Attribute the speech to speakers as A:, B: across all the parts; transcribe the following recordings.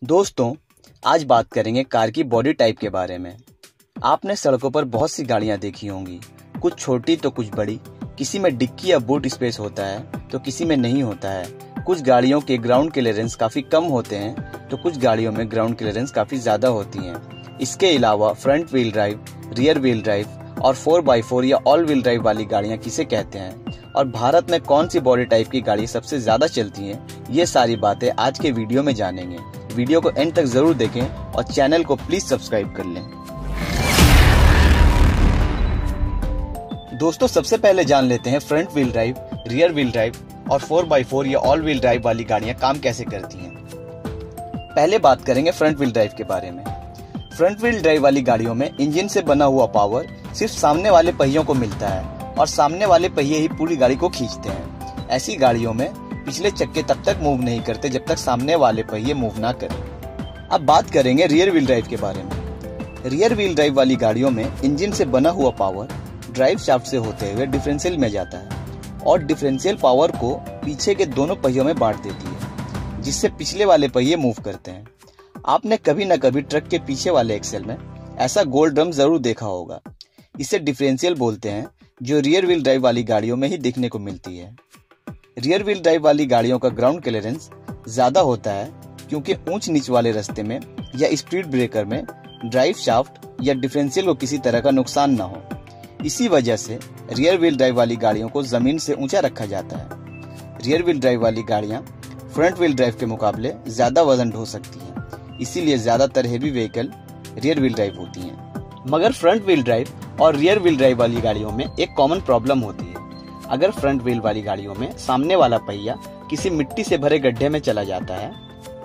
A: दोस्तों, आज बात करेंगे कार की बॉडी टाइप के बारे में। आपने सड़कों पर बहुत सी गाड़ियां देखी होंगी, कुछ छोटी तो कुछ बड़ी। किसी में डिक्की या बूट स्पेस होता है तो किसी में नहीं होता है। कुछ गाड़ियों के ग्राउंड क्लियरेंस काफी कम होते हैं तो कुछ गाड़ियों में ग्राउंड क्लियरेंस काफी ज्यादा होती हैं। इसके अलावा front wheel drive, rear wheel drive और 4x4 या ऑल व्हील ड्राइव वाली गाड़ियां किसे कहते हैं और भारत में कौन सी बॉडी टाइप की गाड़ी सबसे ज्यादा चलती हैं, ये सारी बातें आज के वीडियो में जानेंगे। वीडियो को एंड तक जरूर देखें और चैनल को प्लीज सब्सक्राइब कर लें। दोस्तों, सबसे पहले जान लेते हैं front wheel drive, rear wheel drive और 4x4 या ऑल व्हील ड्राइव वाली गाड़ियां काम कैसे करती हैं। पहले बात करेंगे फ्रंट व्हील ड्राइव के बारे में। फ्रंट व्हील ड्राइव वाली गाड़ियों में इंजन से बना हुआ पावर सिर्फ सामने वाले पहियों को मिलता है और सामने वाले पहिए ही पूरी गाड़ी को खींचते हैं। ऐसी गाड़ियों में पिछले चक्के तब तक मूव नहीं करते जब तक सामने वाले पहिए मूव ना करें। अब बात करेंगे रियर व्हील ड्राइव के बारे में। रियर व्हील ड्राइव वाली गाड़ियों में इंजन से बना हुआ पावर ड्राइव शाफ्ट से होते हुए डिफरेंशियल में जाता है और डिफरेंशियल पावर को पीछे के दोनों पहियों में बांट देती है, जिससे पिछले वाले पहिए मूव करते हैं। आपने कभी न कभी ट्रक के पीछे वाले एक्सेल में ऐसा गोल ड्रम जरूर देखा होगा। इसे डिफरेंशियल बोलते हैं, जो रियर व्हील ड्राइव वाली गाड़ियों में ही देखने को मिलती है। रियर व्हील ड्राइव वाली गाड़ियों का ग्राउंड क्लियरेंस ज्यादा होता है क्योंकि ऊंच नीच वाले रास्ते में या स्पीड ब्रेकर में ड्राइव शाफ्ट या डिफरेंशियल को किसी तरह का नुकसान न हो। इसी वजह से रियर व्हील ड्राइव वाली गाड़ियों को जमीन से ऊंचा रखा जाता है। रियर व्हील ड्राइव वाली गाड़ियां फ्रंट व्हील ड्राइव के मुकाबले ज्यादा वजन ढो सकती हैं, इसीलिए ज्यादातर heavy vehicle rear wheel drive होती हैं। मगर फ्रंट व्हील ड्राइव और रियर व्हील ड्राइव वाली गाड़ियों में एक कॉमन प्रॉब्लम होती है। अगर फ्रंट व्हील वाली गाड़ियों में सामने वाला पहिया किसी मिट्टी से भरे गड्ढे में चला जाता है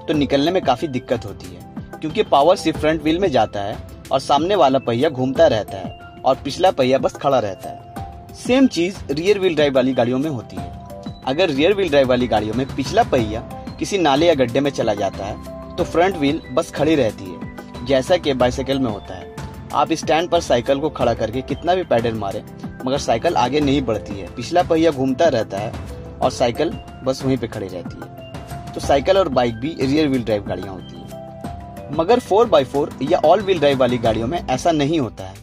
A: तो निकलने में काफी दिक्कत होती है, क्योंकि पावर सिर्फ फ्रंट व्हील में जाता है और सामने वाला पहिया घूमता रहता है और पिछला पहिया बस खड़ा रहता है। सेम चीज रियर व्हील ड्राइव वाली गाड़ियों में होती है। अगर रियर व्हील ड्राइव वाली गाड़ियों में पिछला पहिया किसी नाले या गड्ढे में चला जाता है तो फ्रंट व्हील बस खड़ी रहती है, जैसा कि बाइसाइकिल में होता है। आप स्टैंड पर साइकिल को खड़ा करके कितना भी पैडल मारे मगर साइकिल आगे नहीं बढ़ती है, पिछला पहिया घूमता रहता है और साइकिल बस वहीं पे खड़ी रहती है। तो साइकिल और बाइक भी रियर व्हील ड्राइव गाड़ियां होती है। मगर 4x4 या ऑल व्हील ड्राइव वाली गाड़ियों में ऐसा नहीं होता है।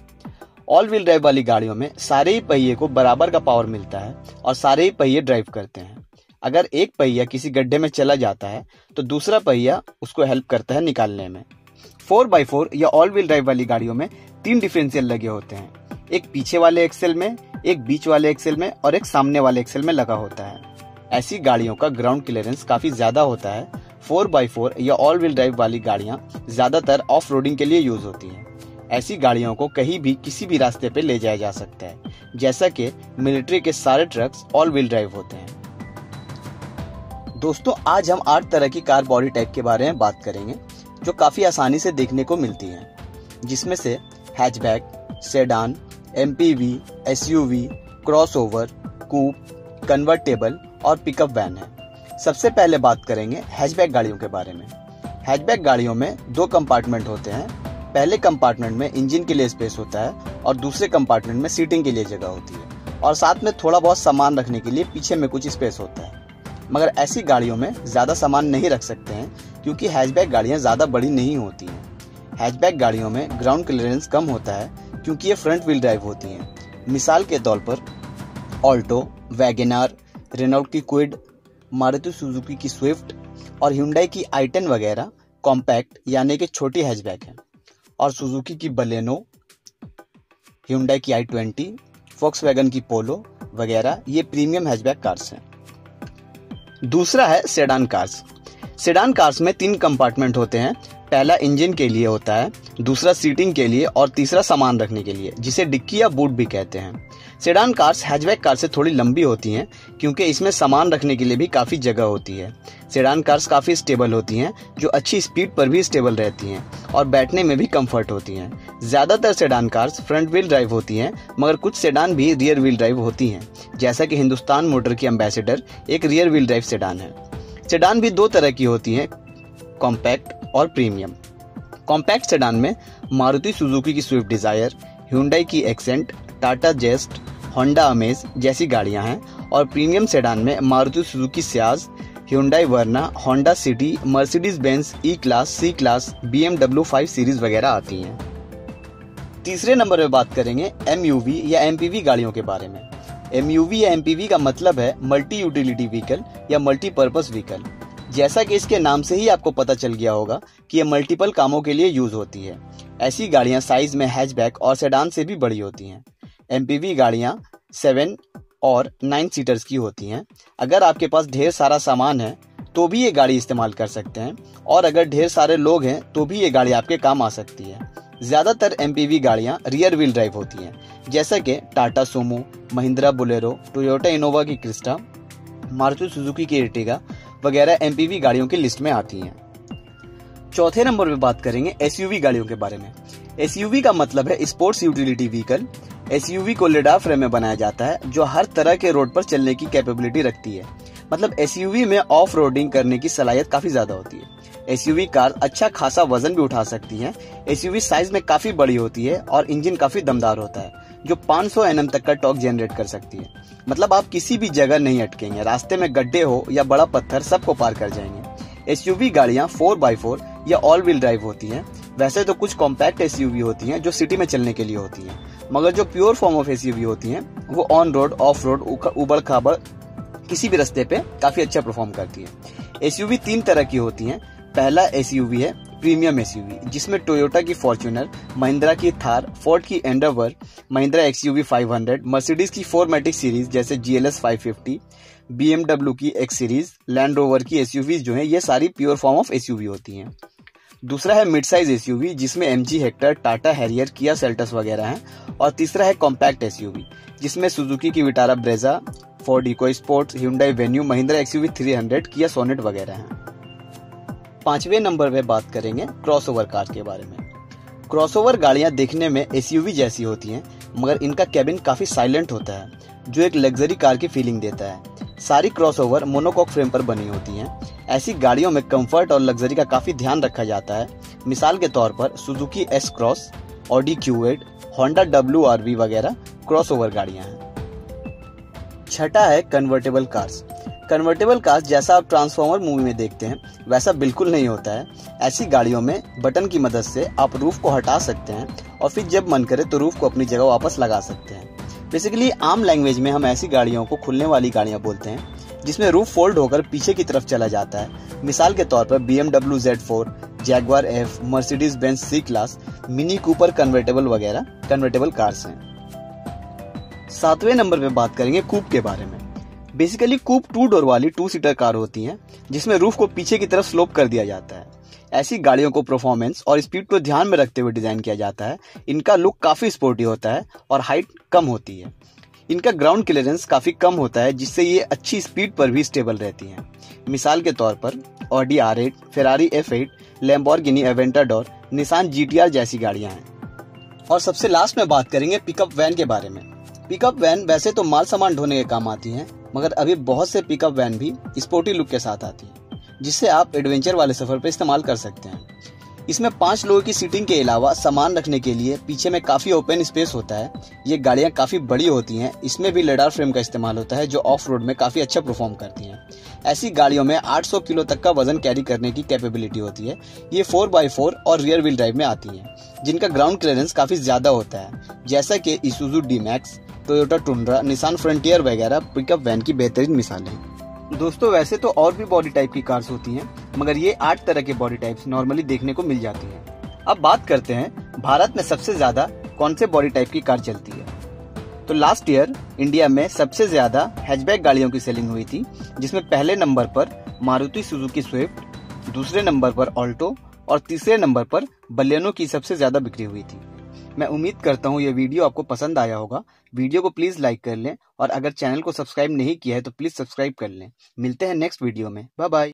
A: ऑल व्हील ड्राइव वाली गाड़ियों में सारे ही पहिए को बराबर का पावर मिलता है और सारे ही पहिए ड्राइव करते हैं। अगर एक पहिया किसी गड्ढे में चला जाता है तो दूसरा पहिया उसको हेल्प करता है निकालने में। 4x4 या ऑल व्हील ड्राइव वाली गाड़ियों में 3 डिफरेंशियल लगे होते हैं, एक पीछे वाले एक्सेल में, एक बीच वाले एक्सेल में और एक सामने वाले एक्सेल में लगा होता है। ऐसी गाड़ियों का ग्राउंड क्लियरेंस काफी ज्यादा होता है। 4x4 या ऑल व्हील ड्राइव वाली गाड़ियां ज्यादातर ऑफ रोडिंग के लिए यूज होती हैं। ऐसी गाड़ियों को कहीं भी किसी भी रास्ते पे ले जाया जा सकता है, जैसा कि मिलिट्री के सारे ट्रक्स ऑल व्हील ड्राइव होते हैं। दोस्तों, आज हम 8 तरह की कार बॉडी टाइप के बारे में बात करेंगे जो काफी आसानी से देखने को मिलती हैं, जिसमें से hatchback, sedan, MPV, SUV, crossover, coupe, convertible और पिकअप वैन है। सबसे पहले बात करेंगे हैचबैक गाड़ियों के बारे में। हैचबैक गाड़ियों में 2 कंपार्टमेंट होते हैं। पहले कंपार्टमेंट में इंजन के लिए स्पेस होता है और दूसरे कंपार्टमेंट में सीटिंग के लिए जगह होती है और साथ में थोड़ा बहुत सामान रखने के लिए पीछे में कुछ स्पेस होता है। मगर ऐसी गाड़ियों में ज्यादा सामान नहीं रख सकते हैं क्योंकि हैचबैक गाड़ियां ज्यादा बड़ी नहीं होती हैं। हैचबैक गाड़ियों में ग्राउंड क्लियरेंस कम होता है क्योंकि ये फ्रंट व्हील ड्राइव होती हैं। मिसाल के तौर पर ऑल्टो, वैगनआर, रेनॉल्ट की क्विड, मारुति सुजुकी की स्विफ्ट और ह्युंडई की i10 वगैरह कॉम्पैक्ट यानी कि छोटी हैचबैक है और सुजुकी की बलेनो, ह्युंडई की i20, फोक्सवैगन की पोलो वगैरह ये प्रीमियम हैचबैक कार्स हैं। दूसरा है सेडान कार्स। सेडान कार्स में 3 कंपार्टमेंट होते हैं। पहला इंजन के लिए होता है, दूसरा सीटिंग के लिए और तीसरा सामान रखने के लिए, जिसे डिक्की या बूट भी कहते हैं। सेडान कार्स हैचबैक कार से थोड़ी लंबी होती हैं क्योंकि इसमें सामान रखने के लिए भी काफ़ी जगह होती है। सेडान कार्स काफ़ी स्टेबल होती हैं, जो अच्छी स्पीड पर भी स्टेबल रहती हैं और बैठने में भी कंफर्ट होती हैं। ज़्यादातर sedan cars front wheel drive होती हैं, मगर कुछ सेडान भी रियर व्हील ड्राइव होती हैं, जैसा कि हिंदुस्तान मोटर की एम्बेसडर एक रियर व्हील ड्राइव सेडान है। सेडान भी 2 तरह की होती हैं, कॉम्पैक्ट और प्रीमियम। कॉम्पैक्ट सेडान में मारुति सुजुकी की स्विफ्ट डिजायर, ह्युंडई की Accent, Tata Zest, Honda Amaze जैसी गाड़ियां हैं और प्रीमियम सेडान में Maruti Suzuki Ciaz, Hyundai Verna, Honda City, Mercedes Benz E class, C class, BMW 5 series वगैरह आती हैं। तीसरे नंबर पे बात करेंगे MUV या MPV गाड़ियों के बारे में। MUV या MPV का मतलब है मल्टी यूटिलिटी व्हीकल या मल्टीपर्पस व्हीकल। जैसा कि इसके नाम से ही आपको पता चल गया होगा कि ये मल्टीपल कामों के लिए यूज होती है। ऐसी गाड़ियां साइज में हैचबैक और सेडान से भी बड़ी होती हैं। MPV गाड़ियां 7 और 9 सीटर्स की होती हैं। अगर आपके पास ढेर सारा सामान है तो भी ये गाड़ी इस्तेमाल कर सकते हैं, और अगर ढेर सारे लोग हैं तो भी ये गाड़ी आपके काम आ सकती है। ज्यादातर MPV गाड़ियां रियर व्हील ड्राइव होती हैं, जैसा कि Tata Sumo, Mahindra Bolero, Toyota Innova की क्रिस्टा, मारुति सुजुकी की एर्टिगा वगैरह MPV गाड़ियों की लिस्ट में आती हैं। चौथे नंबर पे बात करेंगे SUV गाड़ियों के बारे में। SUV का मतलब है स्पोर्ट्स यूटिलिटी व्हीकल। SUV को लिडार फ्रेम में बनाया जाता है जो हर तरह के रोड पर चलने की कैपेबिलिटी रखती है। मतलब SUV में ऑफ रोडिंग करने की सलाहियत काफी ज्यादा होती है। SUV कार अच्छा खासा वजन भी उठा सकती है। SUV साइज में काफी बड़ी होती है और इंजन काफी दमदार होता है जो 500 Nm तक का टॉर्क जनरेट कर सकती है। मतलब आप किसी भी जगह नहीं अटकेंगे, रास्ते में गड्ढे हो या बड़ा पत्थर सबको पार कर जाएंगे। SUV गाड़ियां 4x4 या ऑल व्हील ड्राइव होती हैं। वैसे तो कुछ कॉम्पैक्ट SUV होती हैं जो सिटी में चलने के लिए होती हैं, मगर जो प्योर फॉर्म ऑफ SUV होती हैं वो ऑन रोड, ऑफ रोड, उबड़ खाबड़ किसी भी रास्ते पे काफी अच्छा परफॉर्म करती है। SUV 3 तरह की होती हैं। पहला SUV है प्रीमियम SUV, जिसमें टोयोटा की फॉर्च्यूनर, महिंद्रा की थार, फोर्ड की एंडेवर, महिंद्रा XUV 500, मर्सिडीज की 4MATIC सीरीज जैसे GLS 550, BMW की X सीरीज, लैंड रोवर की SUV जो है, ये सारी प्योर फॉर्म ऑफ SUV होती हैं। दूसरा है मिड साइज SUV, जिसमें MG Hector, Tata Harrier, Kia Seltos वगैरह हैं। और तीसरा है कॉम्पैक्ट SUV, जिसमें सुजुकी की Vitara Brezza, Ford Eco Sports, Hyundai Venue, Mahindra XUV 300, किया सोनेट वगैरह हैं। पांचवें नंबर पे बात करेंगे क्रॉसओवर कार के बारे में। क्रॉसओवर गाड़ियां देखने में SUV जैसी होती हैं, मगर इनका कैबिन काफी साइलेंट होता है जो एक लग्जरी कार की फीलिंग देता है। सारी क्रॉसओवर मोनोकॉक फ्रेम पर बनी होती हैं। ऐसी गाड़ियों में कंफर्ट और लग्जरी का काफी ध्यान रखा जाता है। मिसाल के तौर पर Suzuki S cross, Audi Q8, Honda WRV वगैरह क्रॉसओवर गाड़ियां हैं। छठा है कन्वर्टेबल कार्स। कन्वर्टेबल कार्स जैसा आप ट्रांसफॉर्मर मूवी में देखते हैं वैसा बिल्कुल नहीं होता है। ऐसी गाड़ियों में बटन की मदद से आप रूफ को हटा सकते हैं और फिर जब मन करे तो रूफ को अपनी जगह वापस लगा सकते हैं। बेसिकली आम लैंग्वेज में हम ऐसी गाड़ियों को खुलने वाली गाड़ियां बोलते हैं, जिसमें रूफ फोल्ड होकर पीछे की तरफ चला जाता है। मिसाल के तौर पर BMW Z4, Jaguar F, Mercedes Benz C class, mini Cooper convertible वगैरह कन्वर्टेबल कार्स हैं। सातवें नंबर पे बात करेंगे कूप के बारे में। बेसिकली कूप 2 डोर वाली 2 सीटर कार होती हैं, जिसमें रूफ को पीछे की तरफ स्लोप कर दिया जाता है। ऐसी गाड़ियों को परफॉर्मेंस और स्पीड को ध्यान में रखते हुए डिजाइन किया जाता है। इनका लुक काफी स्पोर्टी होता है और हाइट कम होती है। इनका ग्राउंड क्लियरेंस काफी कम होता है, जिससे ये अच्छी स्पीड पर भी स्टेबल रहती हैं। मिसाल के तौर पर Audi R8, Ferrari F8, Lamborghini Aventador, Nissan GTR जैसी गाड़ियां हैं। और सबसे लास्ट में बात करेंगे पिकअप वैन के बारे में। पिकअप वैन वैसे तो माल सामान ढोने के काम आती हैं, मगर अभी बहुत से पिकअप वैन भी स्पोर्टी लुक के साथ आती है, जिससे आप एडवेंचर वाले सफर पर इस्तेमाल कर सकते हैं। इसमें 5 लोगों की सीटिंग के अलावा सामान रखने के लिए पीछे में काफी ओपन स्पेस होता है। ये गाड़ियां काफी बड़ी होती हैं। इसमें भी लिडार फ्रेम का इस्तेमाल होता है जो ऑफ रोड में काफी अच्छा परफॉर्म करती हैं। ऐसी गाड़ियों में 800 किलो तक का वजन कैरी करने की कैपेबिलिटी होती है। ये 4x4 और रियर व्हील ड्राइव में आती हैं, जिनका ग्राउंड क्लियरेंस काफी ज्यादा होता है, जैसा कि इसूजू D-Max, Toyota tundra, Nissan frontier वगैरह पिकअप वैन की बेहतरीन मिसाल है। दोस्तों वैसे तो और भी बॉडी टाइप की कार्स होती हैं, मगर ये 8 तरह के बॉडी टाइप्स नॉर्मली देखने को मिल जाती हैं। अब बात करते हैं भारत में सबसे ज्यादा कौन से बॉडी टाइप की कार चलती है। तो लास्ट ईयर इंडिया में सबसे ज्यादा हैचबैक गाड़ियों की सेलिंग हुई थी, जिसमें पहले नंबर पर मारुति सुजुकी स्विफ्ट, दूसरे नंबर पर ऑल्टो और तीसरे नंबर पर बलेनो की सबसे ज्यादा बिक्री हुई थी। मैं उम्मीद करता हूँ ये वीडियो आपको पसंद आया होगा। वीडियो को प्लीज लाइक कर लें और अगर चैनल को सब्सक्राइब नहीं किया है तो प्लीज सब्सक्राइब कर लें। मिलते हैं नेक्स्ट वीडियो में। Bye bye.